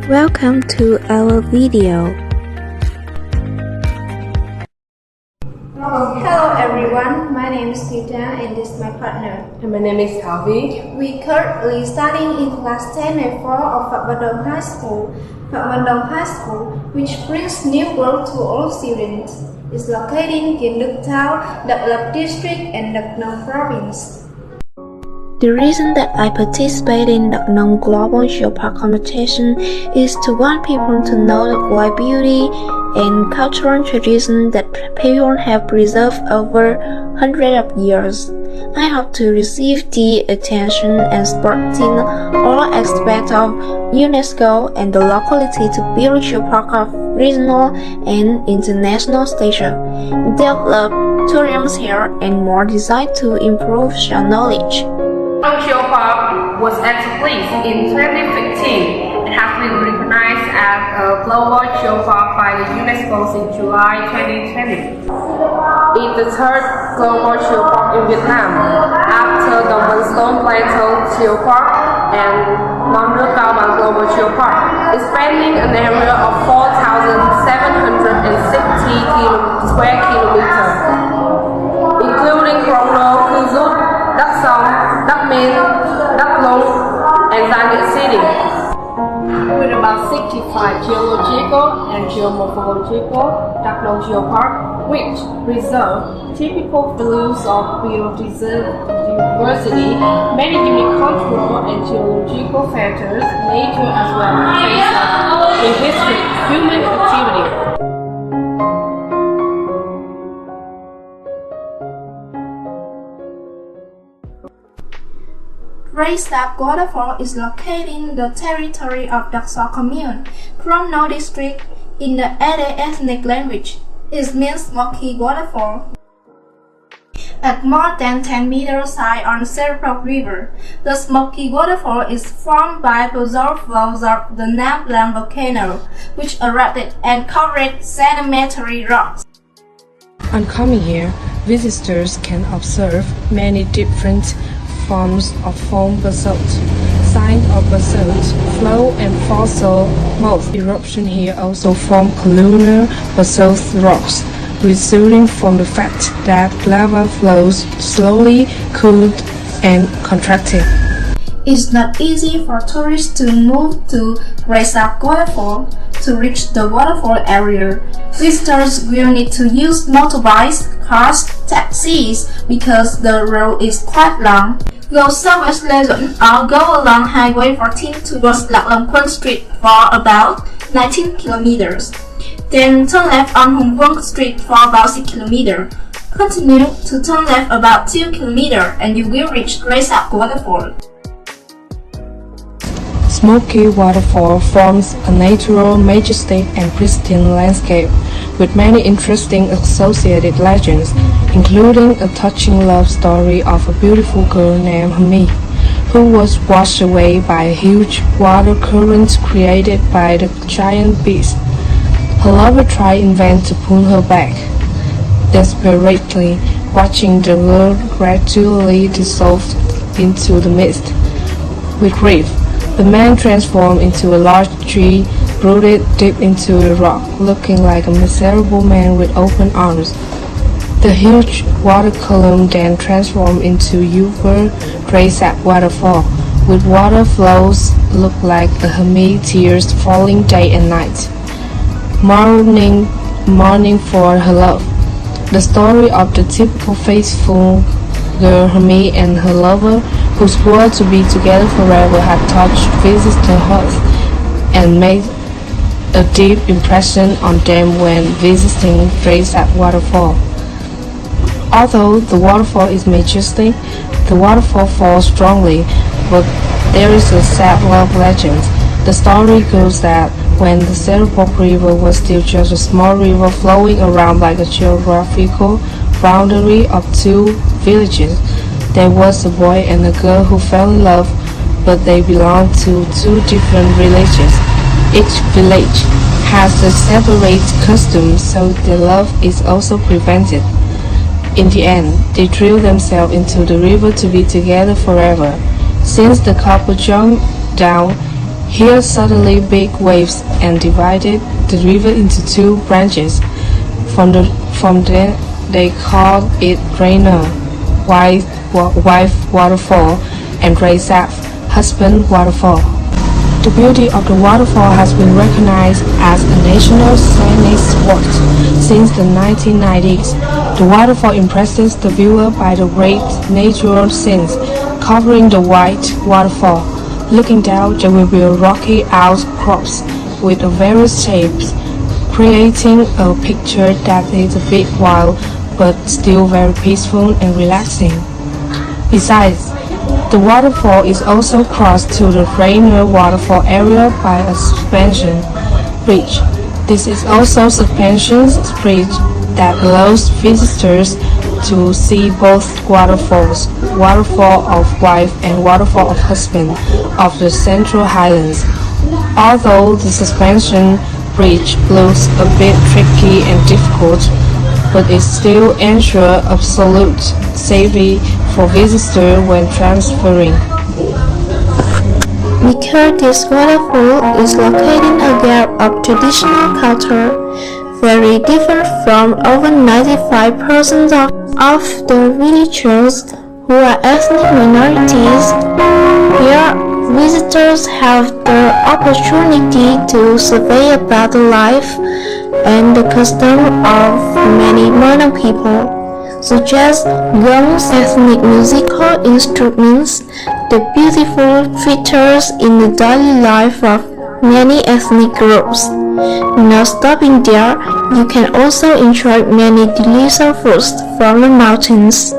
Welcome to our video. Hello everyone, my name is Tita and this is my partner. And my name is Alvi. We currently studying in class 10 and 4 of Phak Bandong High School. Phak Bandong High School, which brings new growth to all students, is located in Kien Duc Town, Dak Lap District and Dak Nong Province. The reason that I participate in the Nong Global Geopark competition is to want people to know the great beauty and cultural tradition that people have preserved over hundreds of years. I hope to receive the attention and support in all aspects of UNESCO and the locality to build geopark of regional and international stature, develop tourism here, and more designed to improve your knowledge. Nong Geopark was established in 2015 and has been recognized as a global geopark by the UNESCO in July 2020. It's the third global geopark in Vietnam, after the Moonstone Plateau Geopark and Nam Nước Cao Bằng Global Geopark, expanding an area of 4,760 square kilometers, including Krông Nô, Cư Rút, Đắk Song, Đắk Minh, Đắk Nông, and Gia Nghĩa City. With about 65 geological and geomorphological, Dak Nong Geopark, which preserve typical values of biodiversity, many unique cultural and geological factors, nature as well as in history, human activity. Rây Sap Waterfall is located in the territory of Dak So Commune, Krông Nô District, in the Ede ethnic language. It means smoky waterfall. At more than 10 meters high on Serapok River, the smoky waterfall is formed by basalt flows of the Nam Lang volcano, which erupted and covered sedimentary rocks. On coming here, visitors can observe many different forms of foam basalt, signs of basalt flow and fossil moss. Eruption here also form columnar basalt rocks, resulting from the fact that lava flows slowly, cooled and contracted. It's not easy for tourists to move to Rây Sap Waterfall. To reach the waterfall area, visitors will need to use motorbikes, cars, taxis because the road is quite long. Go southwest Lê Duẩn or go along Highway 14 towards Lạc Long Quân Street for about 19 kilometers. Then turn left on Hùng Vương Street for about 6 kilometers. Continue to turn left about 2 kilometers and you will reach Rây Sap Waterfall. Smoky Waterfall forms a natural, majestic and pristine landscape with many interesting associated legends, including a touching love story of a beautiful girl named Hmi, who was washed away by a huge water current created by the giant beast. Her lover tried in vain to pull her back, desperately watching the girl gradually dissolve into the mist. With grief, the man transformed into a large tree rooted deep into the rock, looking like a miserable man with open arms. The huge water column then transformed into Uver Rây Sap Waterfall, with water flows look like a Hmi tears falling day and night, mourning for her love. The story of the typical faithful girl Hmi and her lover, who swore to be together forever, had touched visitors' hearts and made a deep impression on them when visiting Rây Sap Waterfall. Although the waterfall is majestic, the waterfall falls strongly, but there is a sad love legend. The story goes that when the Serapok River was still just a small river flowing around like a geographical boundary of two villages, there was a boy and a girl who fell in love, but they belonged to two different villages. Each village has a separate custom, so their love is also prevented. In the end, they threw themselves into the river to be together forever. Since the couple jumped down Here suddenly big waves and divided the river into two branches. From there they called it Rainer, wife waterfall, and Raisaf, husband waterfall. The beauty of the waterfall has been recognized as a national scenic spot since the 1990s. The waterfall impresses the viewer by the great natural scenes covering the white waterfall. Looking down, there will be rocky outcrops with various shapes, creating a picture that is a bit wild but still very peaceful and relaxing. Besides, the waterfall is also crossed to the Rainer waterfall area by a suspension bridge. This is also a suspension bridge that allows visitors to see both waterfalls, waterfall of wife and waterfall of husband, of the Central Highlands. Although the suspension bridge looks a bit tricky and difficult, but it still ensures absolute safety for visitors when transferring. Because this waterfall is located in a gap of traditional culture, very different from over 95% of the villagers who are ethnic minorities. Here, visitors have the opportunity to survey about the life and the custom of many modern people, such as gongs, ethnic musical instruments, the beautiful features in the daily life of many ethnic groups. Not stopping there, you can also enjoy many delicious foods from the mountains.